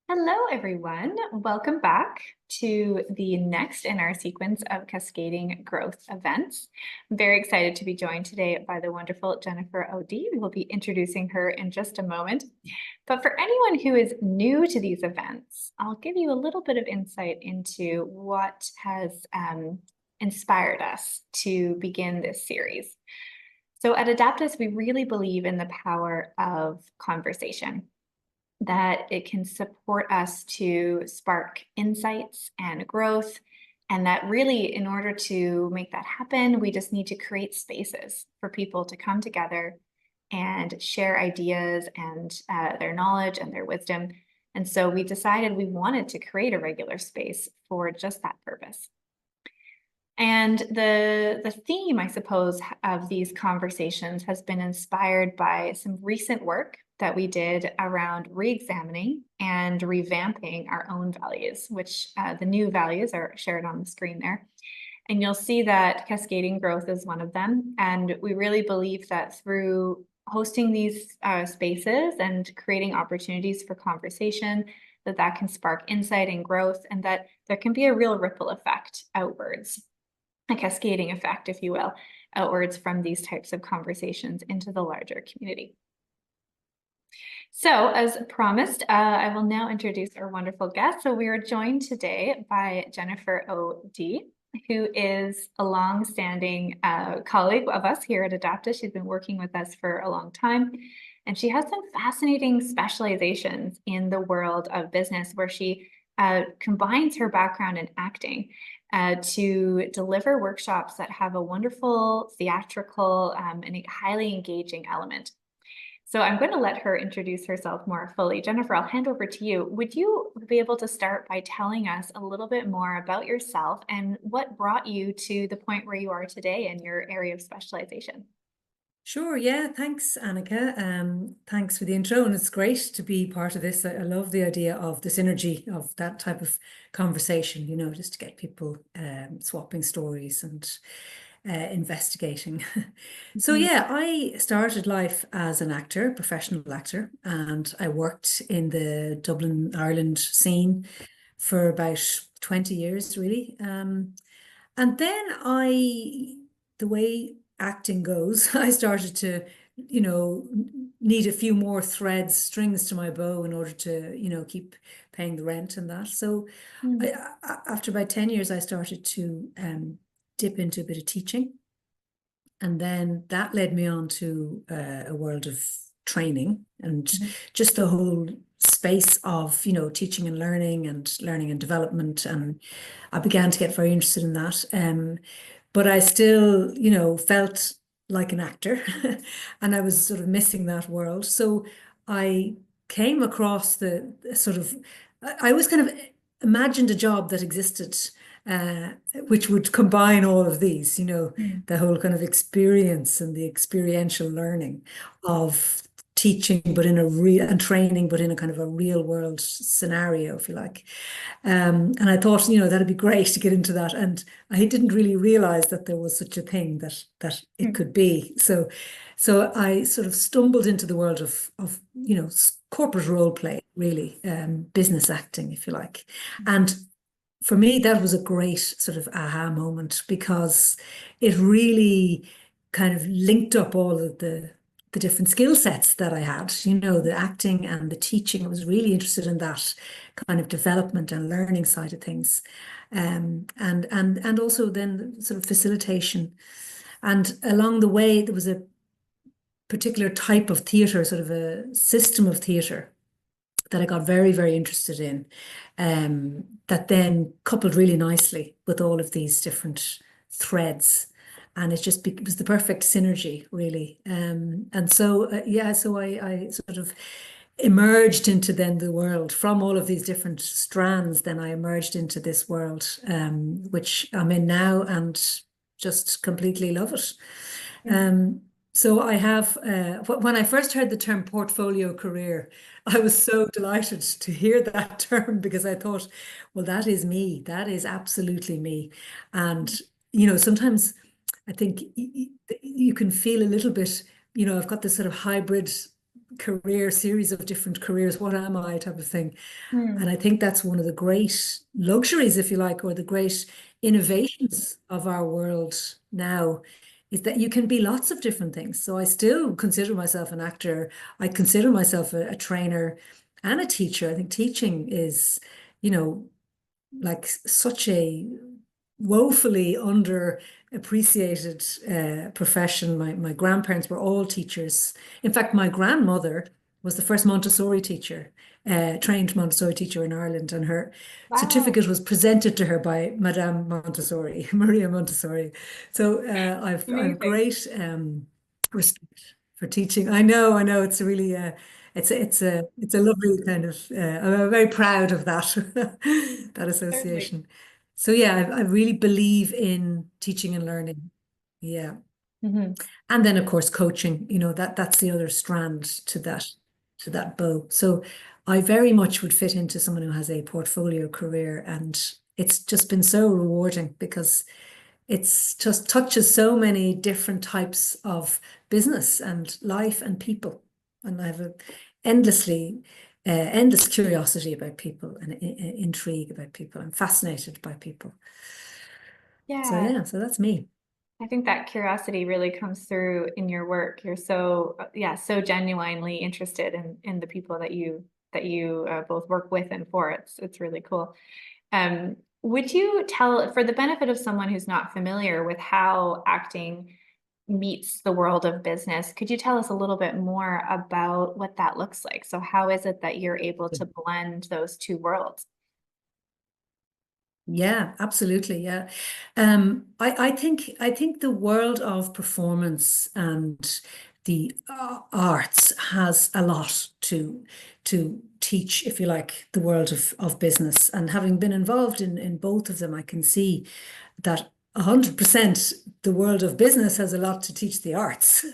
Hello, everyone. Welcome back to the next in our sequence of Cascading Growth events. I'm very excited to be joined today by the wonderful Jennifer O.D. We will be introducing her in just a moment. But for anyone who is new to these events, I'll give you a little bit of insight into what has inspired us to begin this series. So at Adaptus, we really believe in the power of conversation, that it can support us to spark insights and growth. And that really, in order to make that happen, we just need to create spaces for people to come together and share ideas and their knowledge and their wisdom. And so we decided we wanted to create a regular space for just that purpose. And the theme, I suppose, of these conversations has been inspired by some recent work that we did around re-examining and revamping our own values, which the new values are shared on the screen there. And you'll see that cascading growth is one of them. And we really believe that through hosting these spaces and creating opportunities for conversation, that can spark insight and growth, and that there can be a real ripple effect outwards, a cascading effect, if you will, outwards from these types of conversations into the larger community. So as promised, I will now introduce our wonderful guest. So we are joined today by Jennifer O.D., who is a long-standing colleague of us here at Adaptus. She's been working with us for a long time, and she has some fascinating specializations in the world of business, where she combines her background in acting to deliver workshops that have a wonderful theatrical and a highly engaging element. So I'm going to let her introduce herself more fully. Jennifer, I'll hand over to you. Would you be able to start by telling us a little bit more about yourself and what brought you to the point where you are today in your area of specialization? Sure, yeah, thanks, Annika. Thanks for the intro, and it's great to be part of this. I love the idea of the synergy of that type of conversation, just to get people swapping stories and investigating. So Mhm. yeah, I started life as an actor, professional actor, and I worked in the Dublin, Ireland scene for about 20 years, really. And then the way acting goes, I started to, need a few more threads, strings to my bow in order to, keep paying the rent and that. So Mm. after about 10 years, I started to dip into a bit of teaching. And then that led me on to a world of training and Mhm. just the whole space of, teaching and learning and development. And I began to get very interested in that. But I still, felt like an actor and I was sort of missing that world. So I came across the sort of, I always kind of imagined a job that existed, uh, which would combine all of these, Mm. the whole kind of experience and the experiential learning of teaching, but in a real and training, but in a kind of a real world scenario, if you like. And I thought, that'd be great to get into that. And I didn't really realize that there was such a thing that it Mm. could be. So I sort of stumbled into the world of corporate role play, really, business acting, if you like. And for me, that was a great sort of aha moment because it really kind of linked up all of the different skill sets that I had, the acting and the teaching. I was really interested in that kind of development and learning side of things. And also then sort of facilitation. And along the way, there was a particular type of theatre, sort of a system of theatre that I got very, very interested in, that then coupled really nicely with all of these different threads. And it was the perfect synergy, really. And so, yeah, so I sort of emerged into then the world from all of these different strands. Then I emerged into this world, which I'm in now and just completely love it. Mm. Um, so I have, when I first heard the term portfolio career, I was so delighted to hear that term because I thought, well, that is me. That is absolutely me. And, sometimes I think you can feel a little bit, I've got this sort of hybrid career, series of different careers. What am I type of thing. Hmm. And I think that's one of the great luxuries, if you like, or the great innovations of our world now, is that you can be lots of different things. So I still consider myself an actor. I consider myself a trainer and a teacher. I think teaching is, you know, like such a woefully underappreciated profession. My grandparents were all teachers. In fact, my grandmother was the first Montessori teacher, trained Montessori teacher in Ireland, and her Wow. certificate was presented to her by Madame Montessori, Maria Montessori. So I've Amazing. great respect for teaching. I know, it's really it's a lovely kind of. I'm very proud of that that Certainly. association. So yeah, I really believe in teaching and learning. Yeah. Mhm. And then of course coaching, that's the other strand to that bow. So I very much would fit into someone who has a portfolio career, and it's just been so rewarding because it's just touches so many different types of business and life and people. And I have a endless curiosity about people and intrigue about people. I'm fascinated by people. So Yeah. yeah, so that's me. I think that curiosity really comes through in your work. You're so, yeah, so genuinely interested in the people that you both work with and for. It's really cool. Would you tell, for the benefit of someone who's not familiar with how acting meets the world of business, could you tell us a little bit more about what that looks like? So how is it that you're able to blend those two worlds? Yeah, absolutely. Yeah. I think the world of performance and the arts has a lot to teach, if you like, the world of business. And having been involved in both of them, I can see that 100% the world of business has a lot to teach the arts.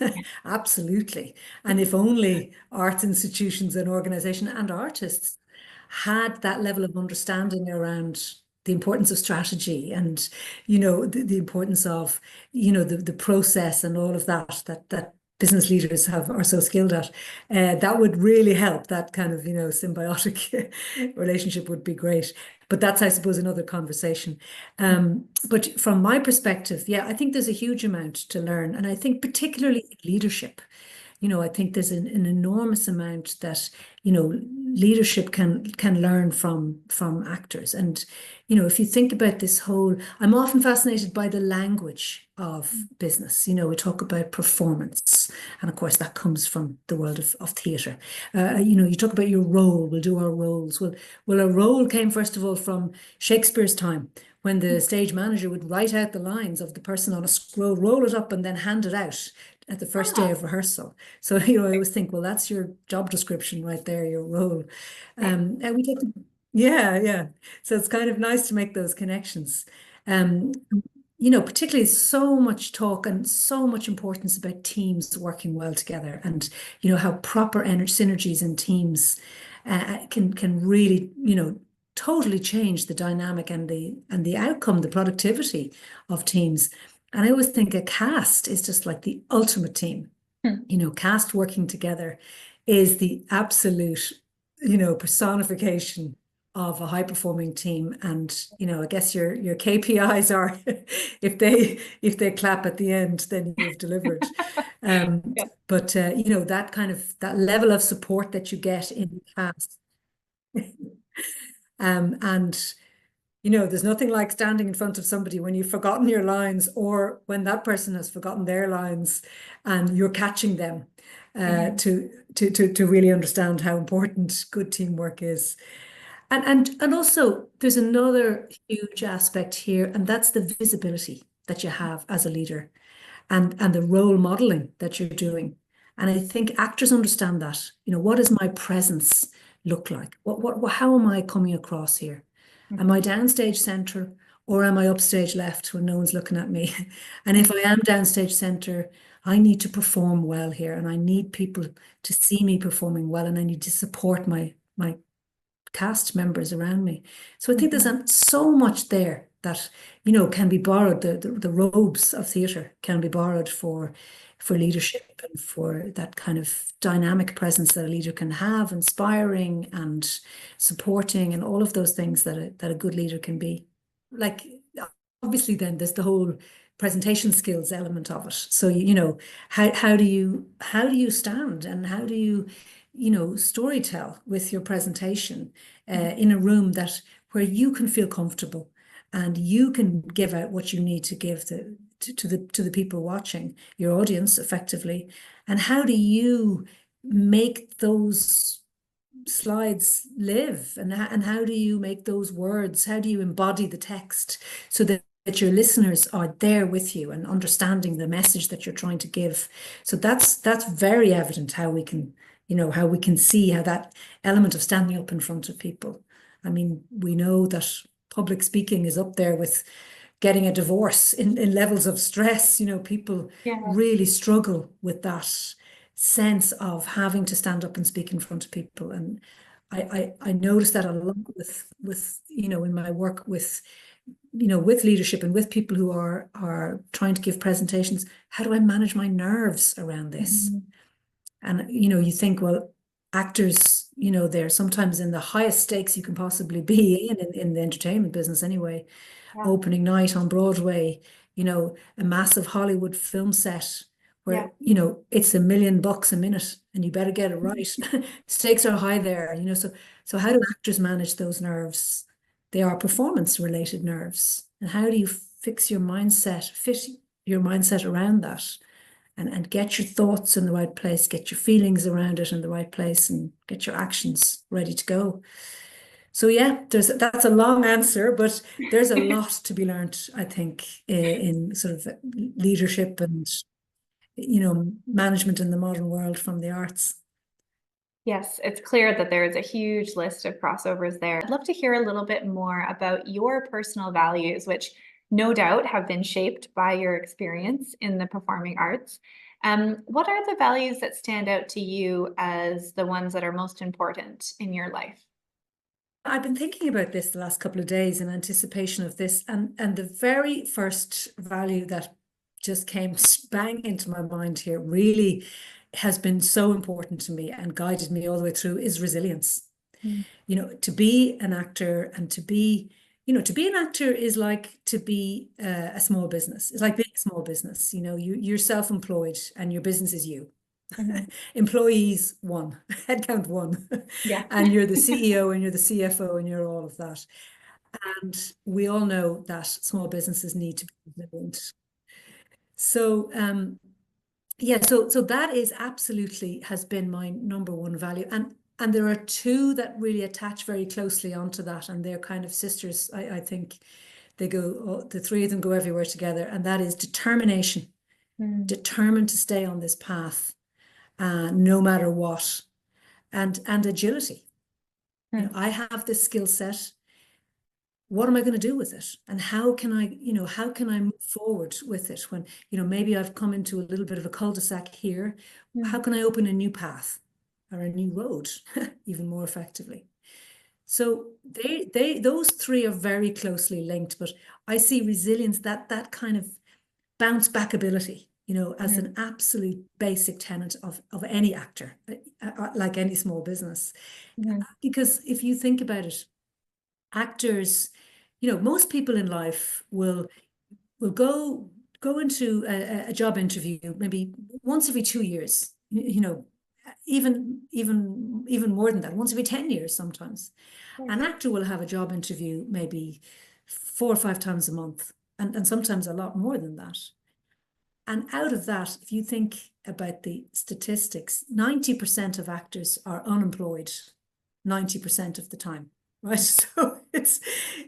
Absolutely. And if only arts institutions and organization and artists had that level of understanding around the importance of strategy and the importance of the process and all of that business leaders have are so skilled at, that would really help. That kind of symbiotic relationship would be great, but that's, I suppose, another conversation. But from my perspective, yeah, I think there's a huge amount to learn, and I think particularly leadership. I think there's an enormous amount that, leadership can learn from actors. And, if you think about this whole, I'm often fascinated by the language of business. We talk about performance. And of course, that comes from the world of theatre. You talk about your role, we'll do our roles. Well, a role came, first of all, from Shakespeare's time, when the stage manager would write out the lines of the person on a scroll, roll it up, and then hand it out at the first day Ah, of rehearsal. So, I always think, well, that's your job description right there, your role. okay. And we talk, yeah, yeah. So it's kind of nice to make those connections. Um, Particularly so much talk and so much importance about teams working well together, and how proper energy synergies in teams can really totally change the dynamic and the outcome, the productivity of teams. And I always think a cast is just like the ultimate team. Hmm. Cast working together is the absolute, personification of a high performing team. And, I guess your KPIs are if they clap at the end, then you've delivered. Um, Yeah. but that kind of that level of support that you get in the cast. And there's nothing like standing in front of somebody when you've forgotten your lines, or when that person has forgotten their lines and you're catching them, Mhm. to really understand how important good teamwork is. And also there's another huge aspect here, and that's the visibility that you have as a leader, and the role modeling that you're doing. And I think actors understand that. What does my presence look like? How am I coming across here? Am I Mhm. downstage center, or am I upstage left when no one's looking at me? And if I am downstage center, I need to perform well here, and I need people to see me performing well, and I need to support my cast members around me. So I think there's Mhm. so much there that can be borrowed. The robes of theatre can be borrowed for leadership and for that kind of dynamic presence that a leader can have, inspiring and supporting, and all of those things that a good leader can be. Like, obviously, then there's the whole presentation skills element of it. So, how do you stand, and how do you, story tell with your presentation in a room that where you can feel comfortable and you can give out what you need to give to the people watching, your audience effectively. And how do you make those slides live, and how do you make those words, how do you embody the text so that your listeners are there with you and understanding the message that you're trying to give? So that's very evident how we can, how we can see how that element of standing up in front of people. I mean, we know that public speaking is up there with getting a divorce in levels of stress. People Yeah. really struggle with that sense of having to stand up and speak in front of people. And I notice that a lot with in my work with leadership and with people who are trying to give presentations. How do I manage my nerves around this? Mhm. And you think, well, actors, they're sometimes in the highest stakes you can possibly be in the entertainment business anyway. Yeah. Opening night on Broadway, a massive Hollywood film set Yeah. where, it's $1 million a minute and you better get it right. Stakes are high there, so how do actors manage those nerves? They are performance related nerves. And how do you fix your mindset, fit your mindset around that, and get your thoughts in the right place, get your feelings around it in the right place, and get your actions ready to go? So yeah, that's a long answer, but there's a lot to be learned, I think, in sort of leadership and management in the modern world from the arts. Yes, it's clear that there is a huge list of crossovers there. I'd love to hear a little bit more about your personal values, which no doubt have been shaped by your experience in the performing arts. What are the values that stand out to you as the ones that are most important in your life? I've been thinking about this the last couple of days in anticipation of this, and the very first value that just came bang into my mind here really has been so important to me and guided me all the way through is resilience. Mm. To be an actor and to be an actor is like to be a small business. It's like being a small business. You're self-employed and your business is you. Mhm. Employees one, headcount one, Yeah. and you're the CEO and you're the CFO and you're all of that. And we all know that small businesses need to be resilient. So yeah, so that is absolutely has been my number one value. And there are two that really attach very closely onto that, and they're kind of sisters. I think they go, the three of them go everywhere together, and that is determination, Mm. determined to stay on this path, no matter what, and agility. Mm. I have this skill set. What am I going to do with it? And how can I move forward with it when, maybe I've come into a little bit of a cul-de-sac here. How Mm. can I open a new path or a new road even more effectively? So those three are very closely linked, but I see resilience, that kind of bounce back ability, as Mm. an absolute basic tenet of any actor, like any small business. Mhm. Because if you think about it, actors, most people in life will go into a job interview maybe once every 2 years, even more than that, once every 10 years sometimes. An Yes. actor will have a job interview maybe 4 or 5 times a month, and sometimes a lot more than that. And out of that, if you think about the statistics, 90% of actors are unemployed 90% of the time, right? So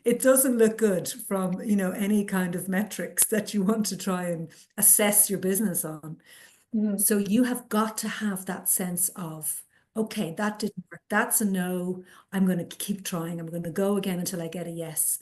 it doesn't look good from, any kind of metrics that you want to try and assess your business on. Mhm. So you have got to have that sense of, okay, that didn't work. That's a no. I'm going to keep trying. I'm going to go again until I get a yes.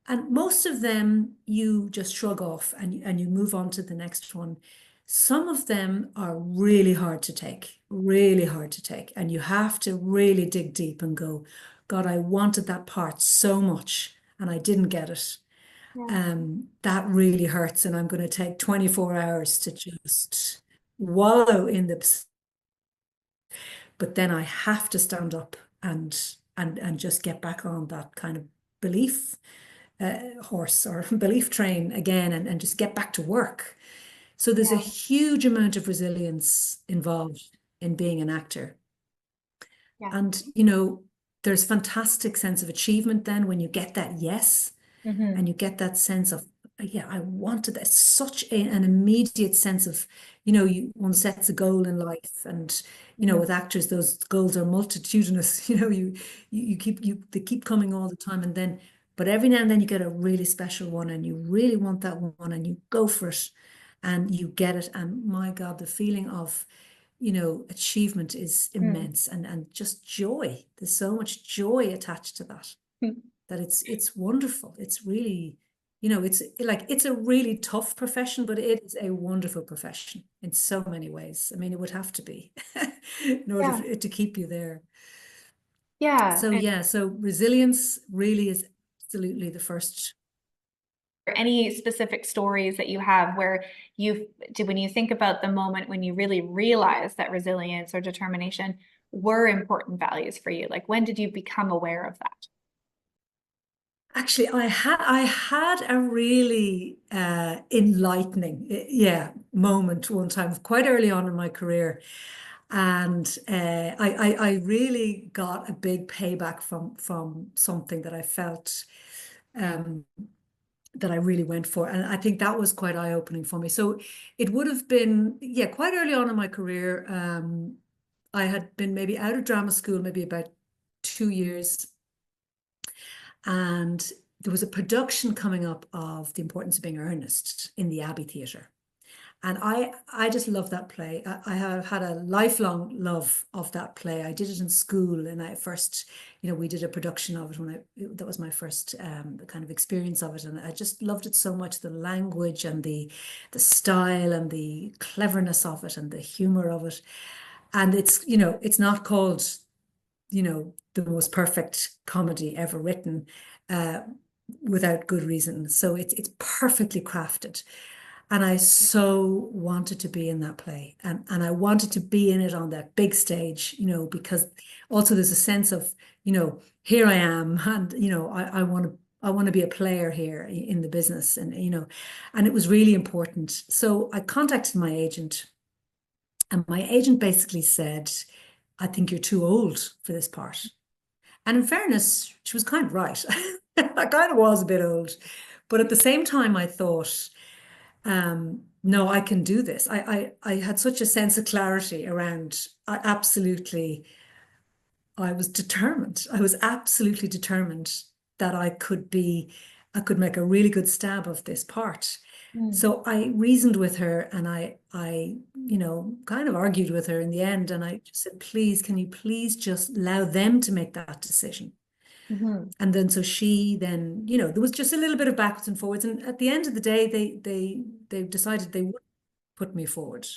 And most of them you just shrug off and you move on to the next one. Some of them are really hard to take, really hard to take. And you have to really dig deep and go, God, I wanted that part so much and I didn't get it. Yeah. That really hurts. And I'm going to take 24 hours to just wallow in the, but then I have to stand up and just get back on that kind of belief horse or belief train again and just get back to work. So there's a Yeah. huge amount of resilience involved in being an actor. Yeah. And, there's fantastic sense of achievement then when you get that yes, Hmm. and you get that sense of, yeah, I wanted that. Such an immediate sense of, one sets a goal in life, and Hmm. with actors, those goals are multitudinous. You keep they keep coming all the time, and then, but every now and then you get a really special one, and you really want that one, and you go for it, and you get it, and my God, the feeling of achievement is immense, and just joy. There's so much joy attached to that that it's wonderful. It's really, it's a really tough profession, but it is a wonderful profession in so many ways. I mean, it would have to be in order Yeah. for it to keep you there. Yeah. So And yeah, so resilience really is absolutely the first. any specific stories that you have where you did when you think about the moment when you really realized that resilience or determination were important values for you? Like when did you become aware of that? Actually, I had a really enlightening, yeah, moment one time quite early on in my career, and I really got a big payback from something that I felt um, that I really went for, and I think that was quite eye-opening for me. So it would have been, yeah, quite early on in my career. I had been maybe out of drama school maybe about 2 years, and there was a production coming up of The Importance of Being Earnest in the Abbey Theatre. And I just love that play. I have had a lifelong love of that play. I did it in school, and I first, we did a production of it that was my first kind of experience of it, and I just loved it so much. The language and the style and the cleverness of it and the humor of it. And it's not called the most perfect comedy ever written, uh, without good reason. So it's perfectly crafted. And I so wanted to be in that play, and I wanted to be in it on that big stage, because also there's a sense of, here I am, and I want to be a player here in the business, and it was really important. So I contacted my agent, and my agent basically said, I think you're too old for this part. And in fairness, she was kind of right. I kind of was a bit old. But at the same time, I thought, no, I can do this. I had such a sense of clarity around, absolutely, I was determined. I was absolutely determined that I could make a really good stab of this part. Mm. So I reasoned with her, and I, kind of argued with her in the end. And I just said, please, can you please just allow them to make that decision? Mhm. And then so she then, there was just a little bit of backwards and forwards. And at the end of the day, they decided they would put me forward.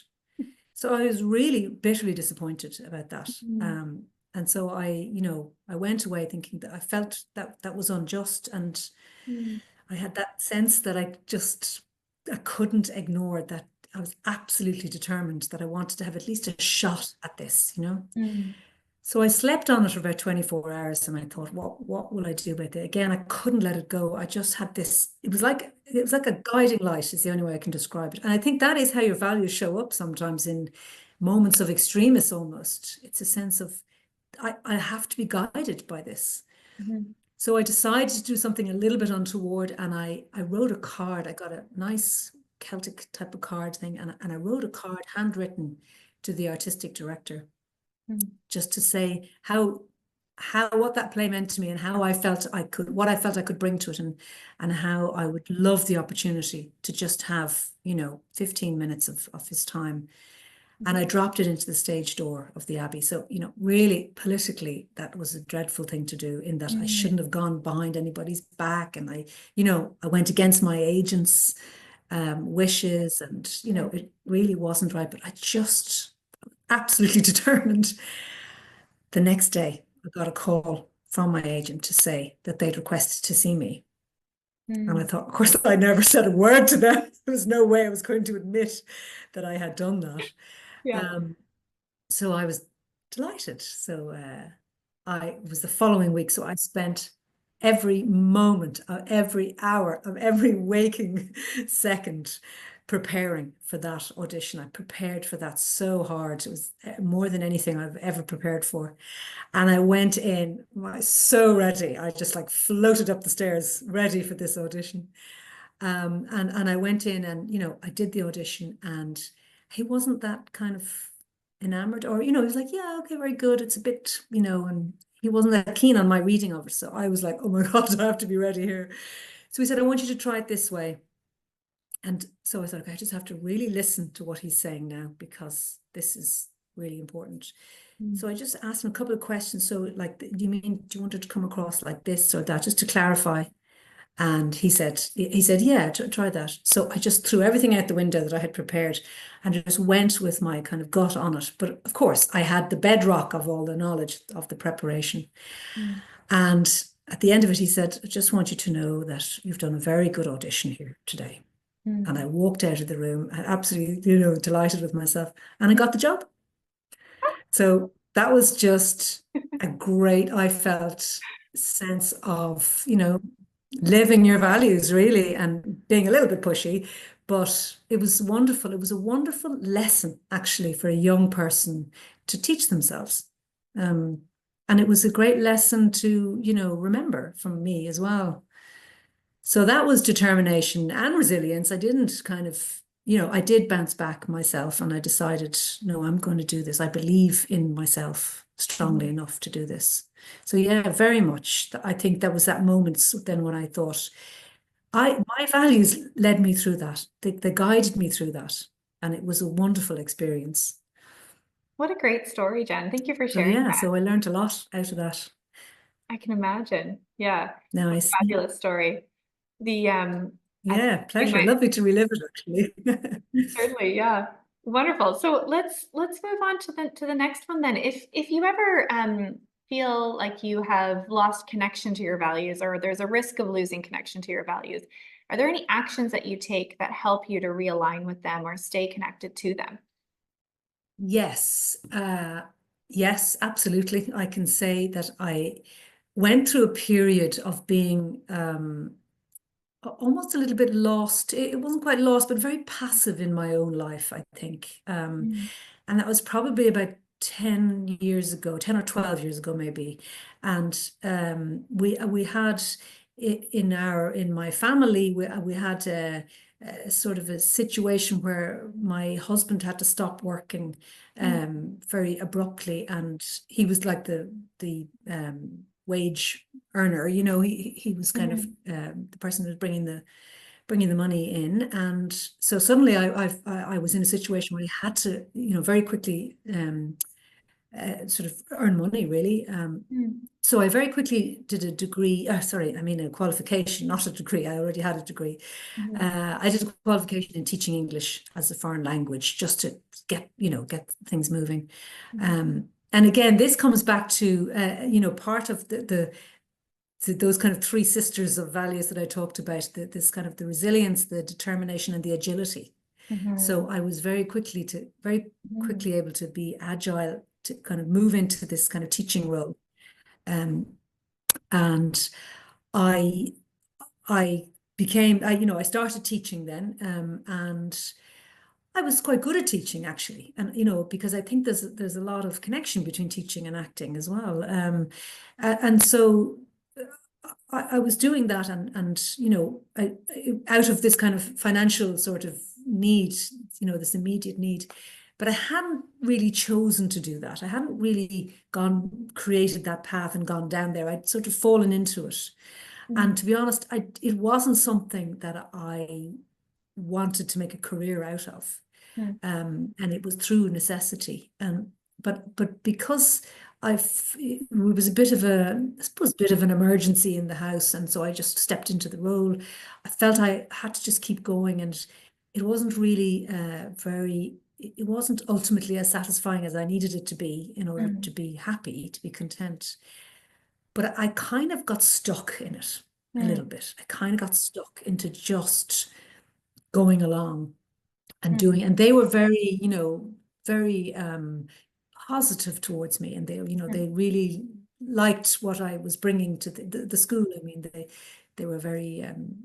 So I was really bitterly disappointed about that. Mhm. And so I went away thinking that I felt that that was unjust. And Mhm. I had that sense that I couldn't ignore that. I was absolutely determined that I wanted to have at least a shot at this. Mhm. So I slept on it for about 24 hours, and I thought, what will I do about it? Again, I couldn't let it go. I just had this, it was like a guiding light is the only way I can describe it. And I think that is how your values show up sometimes in moments of extremis almost. It's a sense of I have to be guided by this. Mhm. So I decided to do something a little bit untoward, and I wrote a card. I got a nice Celtic type of card thing, and I wrote a card handwritten to the artistic director, Mhm. just to say how what that play meant to me, and how I felt I could what I felt I could bring to it, and how I would love the opportunity to just have 15 minutes of his time. And Mhm. I dropped it into the stage door of the Abbey. So, really politically, that was a dreadful thing to do, in that I Mhm. shouldn't have gone behind anybody's back. And I went against my agent's wishes, and, it really wasn't right. But I just absolutely determined. The next day, I got a call from my agent to say that they'd requested to see me. And I Mm. thought, of course, I never said a word to them. There was no way I was going to admit that I had done that. Yeah. Um, so I was delighted. So I it was the following week. So I spent every moment of every hour of every waking second preparing for that audition. I prepared for that so hard. It was more than anything I've ever prepared for. And I went in so ready. I just like floated up the stairs ready for this audition. And I went in and, I did the audition and he wasn't that kind of enamored or, he was like, yeah, okay, very good. It's a bit, and he wasn't that keen on my reading of it. So I was like, oh my God, I have to be ready here. So he said, I want you to try it this way. And so I thought, okay, I just have to really listen to what he's saying now because this is really important. Mm. So I just asked him a couple of questions. So like, do you want it to come across like this or that, just to clarify? And he said, yeah, try that. So I just threw everything out the window that I had prepared and just went with my kind of gut on it. But of course, I had the bedrock of all the knowledge of the preparation. Mm. And at the end of it, he said, I just want you to know that you've done a very good audition here today. And I Mm. walked out of the room, absolutely, delighted with myself. And I got the job. So that was just a great, I felt, sense of, living your values really and being a little bit pushy. But it was wonderful. It was a wonderful lesson actually for a young person to teach themselves. Um, and it was a great lesson to, remember from me as well. So that was determination and resilience. I didn't kind of, I did bounce back myself and I decided, no, I'm going to do this. I believe in myself strongly Mhm. enough to do this. So yeah, very much. I think that was that moment then when I thought, my values led me through that. They guided me through that. And it was a wonderful experience. What a great story, Jen. Thank you for So sharing yeah, that. so I learned a lot out of that. I can imagine. Yeah. What Nice. a fabulous story. The I think Yeah, we pleasure. might Lovely to relive it actually. certainly, yeah. Wonderful. So let's move on to the next one then. If you ever feel like you have lost connection to your values or there's a risk of losing connection to your values, are there any actions that you take that help you to realign with them or stay connected to them? Yes, yes, absolutely. I can say that I went through a period of being almost a little bit lost. It wasn't quite lost, but very passive in my own life, I think. Mm. And that was probably about 10 years ago, 10 or 12 years ago, maybe. And we had in my family, we had a sort of a situation where my husband had to stop working Mm. very abruptly, and he was like the wage earner. He was kind of Mhm. the person who was bringing the money in, and so suddenly I was in a situation where I had to very quickly sort of earn money really. Mm. So I very quickly did a degree. Sorry, I mean a qualification, not a degree. I already had a degree. Mhm. I did a qualification in teaching English as a foreign language just to get things moving. Mhm. And again, this comes back to part of those kind of three sisters of values that I talked about, this kind of the resilience, the determination, and the agility. So Mhm. I was very Mhm. quickly able to be agile, to kind of move into this kind of teaching role. Um, and I I I started teaching then, and I was quite good at teaching actually, and because I think there's a lot of connection between teaching and acting as well, and so I was doing that, and out of this kind of financial sort of need, this immediate need, but I hadn't really chosen to do that. I hadn't really gone created that path and gone down there. I'd sort of fallen into it, and Mhm. to be honest, it wasn't something that I wanted to make a career out of, Mhm. and it was through necessity. And but because it was a bit of I suppose, bit of an emergency in the house, and so I just stepped into the role. I felt I had to just keep going, and it wasn't really very. It wasn't ultimately as satisfying as I needed it to be in order to Mhm. be happy, to be content. But I kind of got stuck in it. a little bit. I kind of got stuck into just going along and doing, and they were very, very positive towards me, and they really liked what I was bringing to the school. I mean, they were very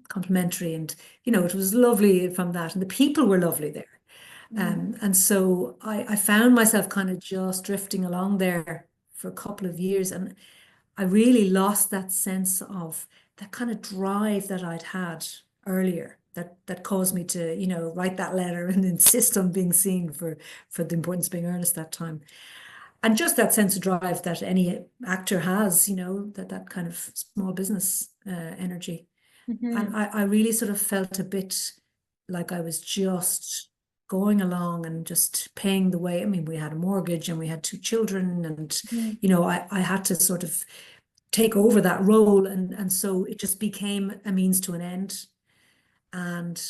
complimentary, and it was lovely from that, and the people were lovely there. And so I found myself kind of just drifting along there for a couple of years, and I really lost that sense of that kind of drive that I'd had earlier, that caused me to, write that letter and insist on being seen for the importance of being earnest that time. And just that sense of drive that any actor has, that kind of small business energy. And I really sort of felt a bit like I was just going along and just paying the way. I mean, we had a mortgage and we had 2 children, and I had to sort of take over that role, and so it just became a means to an end. And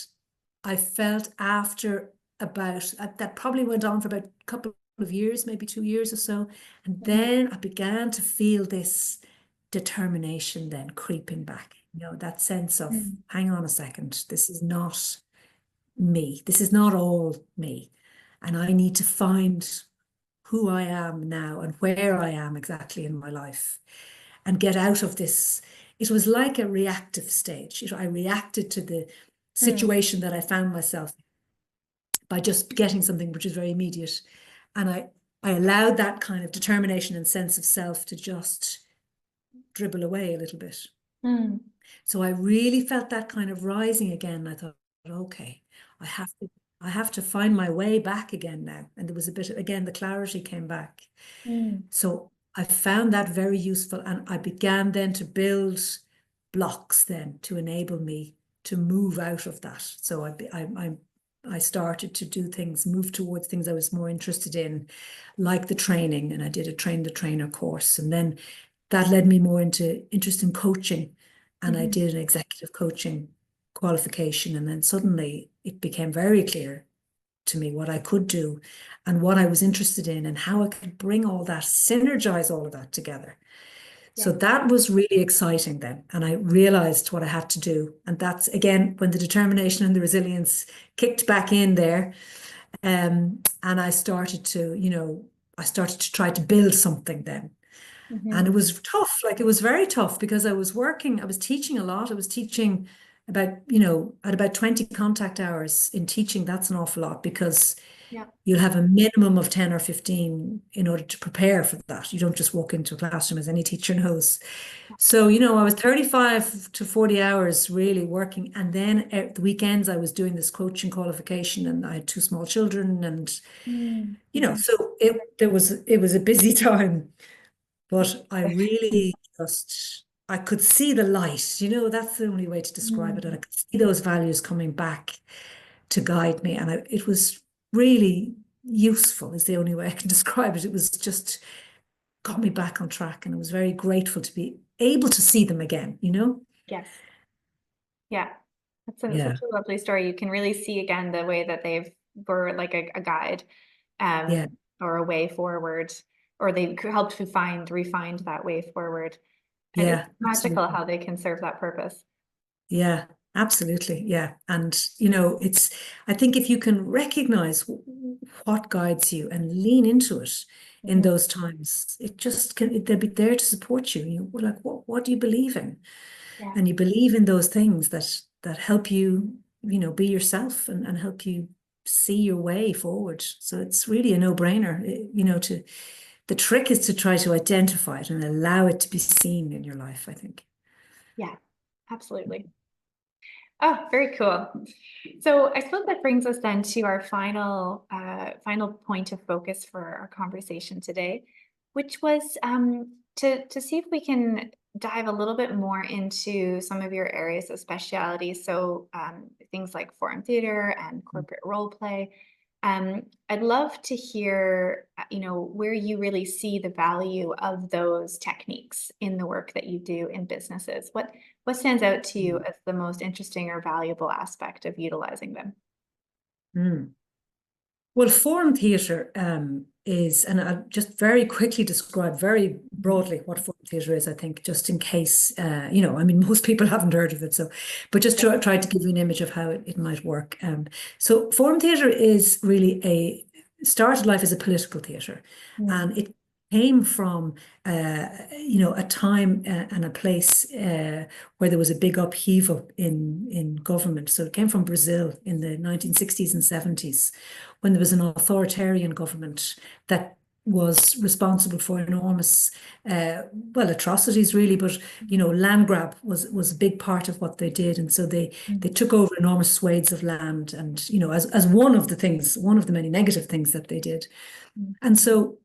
I felt after about that probably went on for about a couple of years, maybe 2 years or so, and then I began to feel this determination then creeping back, that sense of, hang on a second, this is not me, this is not all me, and I need to find who I am now and where I am exactly in my life, and get out of this. It was like a reactive stage. I reacted to the situation that I found myself by just getting something which is very immediate. And I allowed that kind of determination and sense of self to just dribble away a little bit. So I really felt that kind of rising again. I thought, okay, I have to find my way back again now. And there was a bit, again, the clarity came back. So I found that very useful, and I began then to build blocks then to enable me to move out of that. So I started to do things, move towards things I was more interested in, like the training, and I did a train the trainer course, and then that led me more into interest in coaching, and I did an executive coaching qualification, and then suddenly it became very clear to me what I could do and what I was interested in and how I could bring all that, synergize all of that together. So that was really exciting then. And I realized what I had to do. And that's, again, when the determination and the resilience kicked back in there. And I started to, try to build something then. And it was tough. Like, it was very tough because I was teaching a lot. I was teaching about, at about 20 contact hours in teaching. That's an awful lot, because you'll have a minimum of 10 or 15 in order to prepare for that. You don't just walk into a classroom, as any teacher knows. So, I was 35 to 40 hours really working. And then at the weekends, I was doing this coaching qualification, and I had 2 small children, and, so it was a busy time. But I really I could see the light, that's the only way to describe it. And I could see those values coming back to guide me. And it was really useful, is the only way I can describe it. It was just got me back on track. And I was very grateful to be able to see them again, Yes. Yeah. That's Yeah. such a lovely story. You can really see again the way that were like a guide, Yeah. or a way forward, or they helped to refined that way forward. And it's Yeah. magical Absolutely. how they can serve that purpose. Yeah. Absolutely. Yeah. And, I think if you can recognize what guides you and lean into it in those times, it just they'll be there to support you. We're like, what do you believe in? Yeah. And you believe in those things that help you, be yourself, and help you see your way forward. So it's really a no-brainer, the trick is to try to identify it and allow it to be seen in your life, I think. Yeah, absolutely. Oh, very cool. So I suppose that brings us then to our final point of focus for our conversation today, which was to see if we can dive a little bit more into some of your areas of speciality. So things like forum theater and corporate role play. I'd love to hear, where you really see the value of those techniques in the work that you do in businesses. What stands out to you as the most interesting or valuable aspect of utilizing them? Mm. Well, forum theatre is, and I'll just very quickly describe very broadly what form theatre is, I think, just in case, I mean, most people haven't heard of it. So, but just try to give you an image of how it might work. So forum theatre is really started life as a political theatre, and it came from a time and a place where there was a big upheaval in government. So it came from Brazil in the 1960s and 70s, when there was an authoritarian government that was responsible for enormous, atrocities really, but land grab was a big part of what they did, and so they took over enormous swathes of land, and as one of the many negative things that they did, and so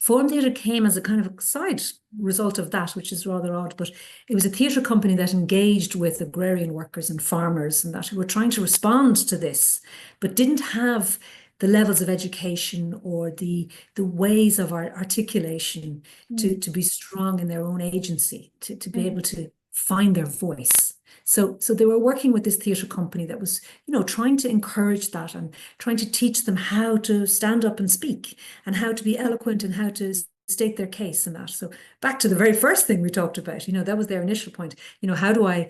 Forum Theatre came as a kind of a side result of that, which is rather odd, but it was a theatre company that engaged with agrarian workers and farmers and that who were trying to respond to this, but didn't have the levels of education or the ways of articulation to be strong in their own agency, to be able to find their voice. So they were working with this theatre company that was, trying to encourage that and trying to teach them how to stand up and speak and how to be eloquent and how to state their case and that. So back to the very first thing we talked about, that was their initial point. How do I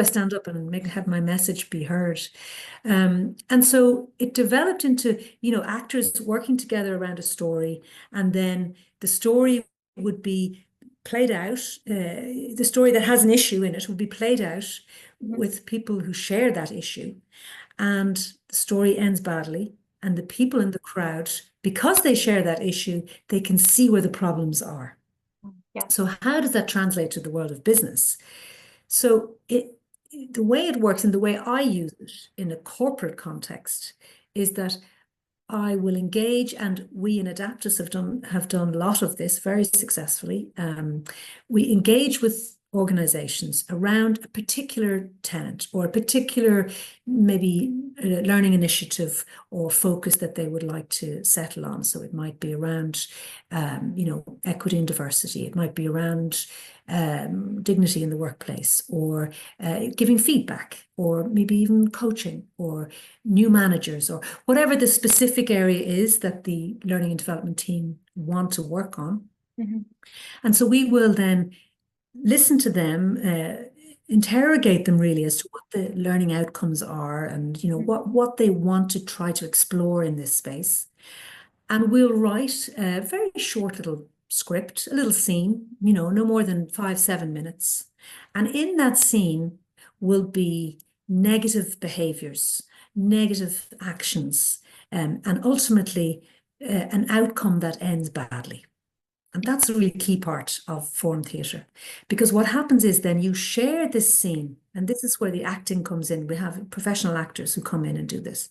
stand up and have my message be heard? And so it developed into, actors working together around a story, and then the story would be played out. The story that has an issue in it will be played out with people who share that issue, and the story ends badly, and the people in the crowd, because they share that issue, they can see where the problems are. Yeah. So how does that translate to the world of business? So the way it works and the way I use it in a corporate context is that I will engage, and we in Adaptus have done a lot of this very successfully. We engage with organizations around a particular tenant or a particular maybe learning initiative or focus that they would like to settle on. So it might be around, equity and diversity. It might be around dignity in the workplace, or giving feedback, or maybe even coaching, or new managers, or whatever the specific area is that the learning and development team want to work on. And so we will then listen to them, interrogate them really as to what the learning outcomes are, and what they want to try to explore in this space. And we'll write a very short little script, a little scene, no more than 5-7 minutes. And in that scene will be negative behaviors, negative actions, and ultimately an outcome that ends badly. And that's a really key part of forum theatre, because what happens is then you share this scene, and this is where the acting comes in. We have professional actors who come in and do this.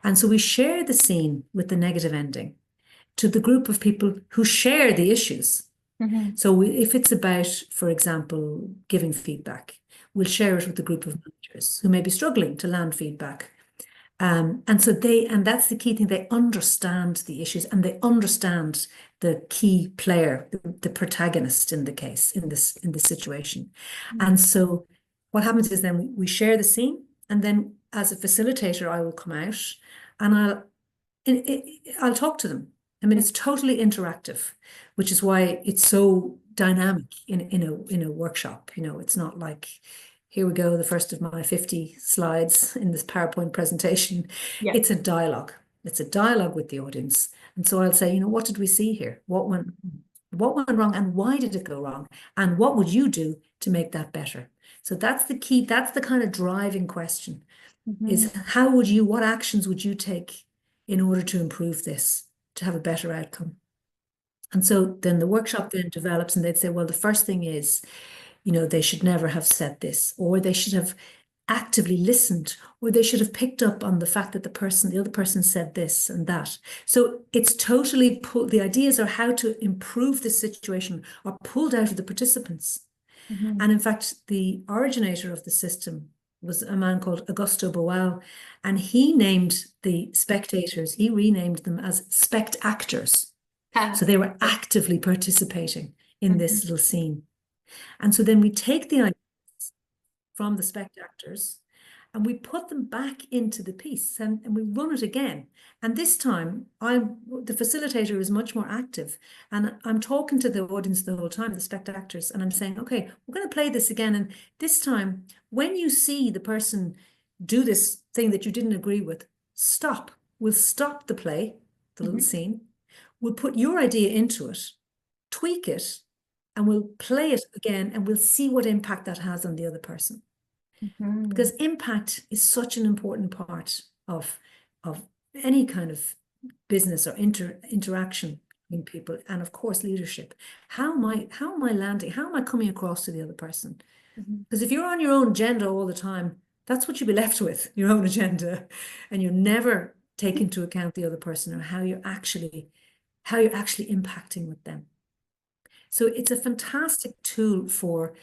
And so we share the scene with the negative ending to the group of people who share the issues. So if it's about, for example, giving feedback, we'll share it with the group of managers who may be struggling to land feedback. And that's the key thing. They understand the issues, and they understand the key player, the protagonist in the case, in this situation. And so what happens is then we share the scene, and then as a facilitator, I will come out and I'll talk to them. I mean, it's totally interactive, which is why it's so dynamic in a workshop. It's not like, here we go, the first of my 50 slides in this PowerPoint presentation. Yeah. It's a dialogue. It's a dialogue with the audience. And so I'll say, what did we see here? What went wrong, and why did it go wrong? And what would you do to make that better? So that's the key. That's the kind of driving question, is what actions would you take in order to improve this, to have a better outcome? And so then the workshop then develops, and they'd say, well, the first thing is, they should never have said this, or they should have actively listened, or they should have picked up on the fact that the other person said this and that. So it's totally the ideas are how to improve this situation are pulled out of the participants. And in fact, the originator of the system was a man called Augusto Boal, and he named the spectators, he renamed them as spect-actors. So they were actively participating in this little scene. And so then we take the ideas from the spect-actors and we put them back into the piece and we run it again. And this time, the facilitator is much more active, and I'm talking to the audience the whole time, the spectators, and I'm saying, okay, we're going to play this again. And this time, when you see the person do this thing that you didn't agree with, stop. We'll stop the play, the little scene. We'll put your idea into it, tweak it, and we'll play it again, and we'll see what impact that has on the other person. Because impact is such an important part of any kind of business or interaction between people, and of course leadership. How am I landing? How am I coming across to the other person? Because if you're on your own agenda all the time, that's what you'll be left with, your own agenda, and you never take into account the other person or how you're actually impacting with them. So it's a fantastic tool for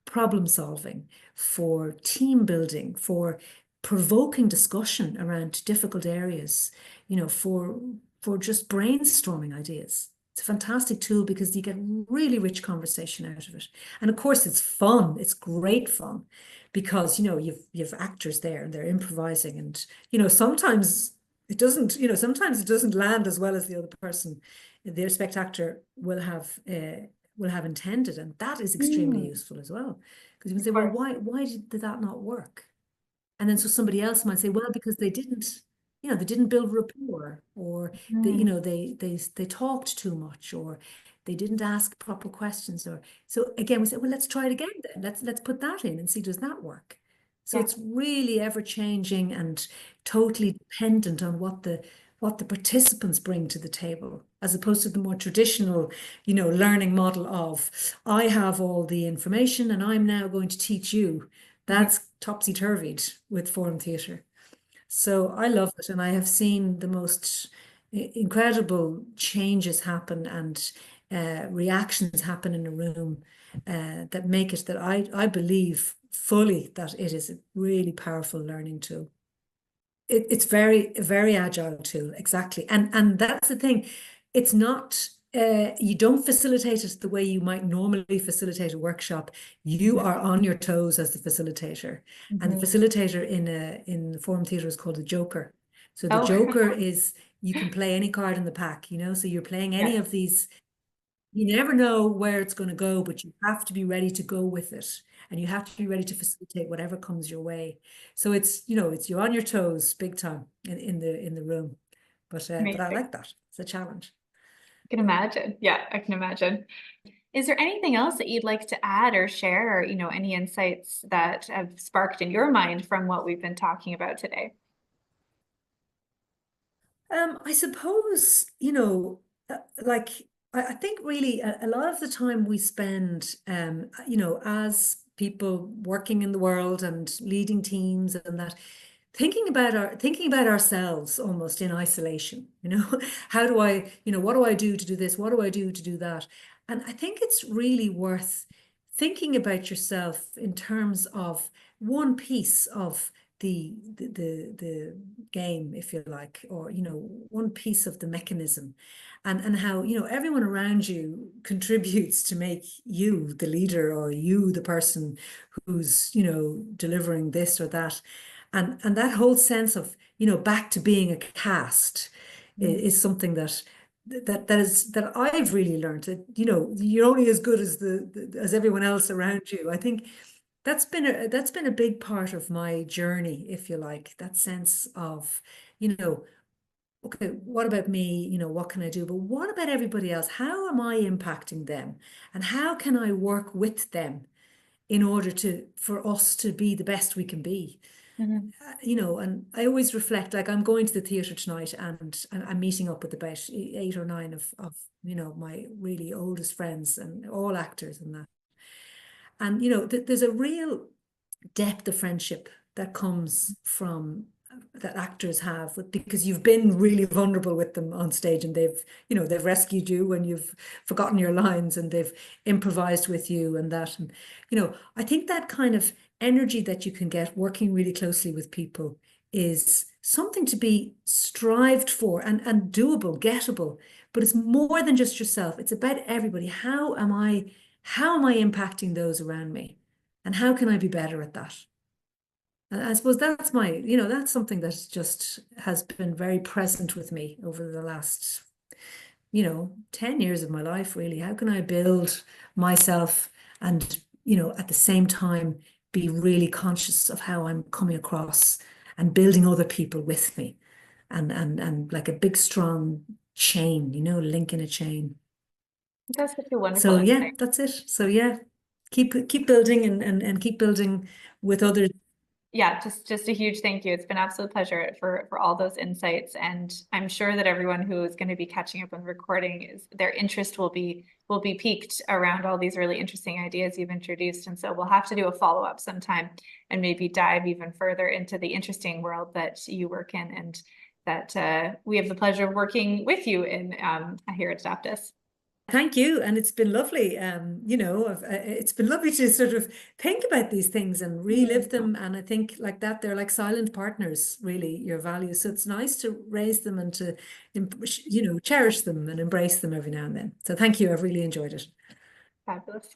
problem solving, for team building, for provoking discussion around difficult areas, for just brainstorming ideas. It's a fantastic tool because you get really rich conversation out of it. And of course, it's fun. It's great fun because, you've actors there and they're improvising, and, sometimes it doesn't land as well as the other person, their spectator will have intended, and that is extremely useful as well, because you can say, well, why did that not work? And then so somebody else might say, well, because they didn't build rapport, or they talked too much, or they didn't ask proper questions, or so again we say, well, let's try it again then. Let's put that in and see, does that work? So it's really ever changing and totally dependent on what the participants bring to the table, as opposed to the more traditional, learning model of, I have all the information and I'm now going to teach you. That's topsy-turvied with forum theatre. So I love it, and I have seen the most incredible changes happen and reactions happen in a room that make it that I believe fully that it is a really powerful learning tool. It's very, very agile tool, exactly. And that's the thing. It's not, you don't facilitate it the way you might normally facilitate a workshop. You are on your toes as the facilitator. And the facilitator in the forum theatre is called the joker. So the joker is, you can play any card in the pack, so you're playing any of these. You never know where it's going to go, but you have to be ready to go with it. And you have to be ready to facilitate whatever comes your way. So it's, you're on your toes big time in the room. But I like that. It's a challenge. I can imagine. Yeah, I can imagine. Is there anything else that you'd like to add or share, or, any insights that have sparked in your mind from what we've been talking about today? I suppose, like, I think really a lot of the time we spend, as people working in the world and leading teams and that, thinking about ourselves almost in isolation. How do I, what do I do to do this? What do I do to do that? And I think it's really worth thinking about yourself in terms of one piece of the game, if you like, or one piece of the mechanism, and how everyone around you contributes to make you the leader, or you the person who's delivering this or that, and that whole sense of back to being a cast is something that I've really learned, that you're only as good as as everyone else around you. I think that's been a big part of my journey, if you like, that sense of, okay, what about me? What can I do? But what about everybody else? How am I impacting them? And how can I work with them in order for us to be the best we can be? And I always reflect, like, I'm going to the theatre tonight, and I'm meeting up with about 8 or 9 of my really oldest friends, and all actors and that. And, there's a real depth of friendship that comes from that actors have because you've been really vulnerable with them on stage, and they've rescued you when you've forgotten your lines, and they've improvised with you and that. And, I think that kind of energy that you can get working really closely with people is something to be strived for and doable, gettable. But it's more than just yourself. It's about everybody. How am I impacting those around me? And how can I be better at that? I suppose that's my, that's something that just has been very present with me over the last, 10 years of my life, really. How can I build myself and, at the same time be really conscious of how I'm coming across and building other people with me and like a big, strong chain, link in a chain. That's such a wonderful So yeah, insight. that's it. So yeah, keep building and keep building with others. Yeah, just a huge thank you. It's been an absolute pleasure for all those insights, and I'm sure that everyone who is going to be catching up on the recording is their interest will be piqued around all these really interesting ideas you've introduced, and so we'll have to do a follow-up sometime and maybe dive even further into the interesting world that you work in and that we have the pleasure of working with you in here at Adaptus. Thank you, and it's been lovely. It's been lovely to sort of think about these things and relive them. And I think like that, they're like silent partners, really, your values. So it's nice to raise them and to, cherish them and embrace them every now and then. So thank you. I've really enjoyed it. Fabulous.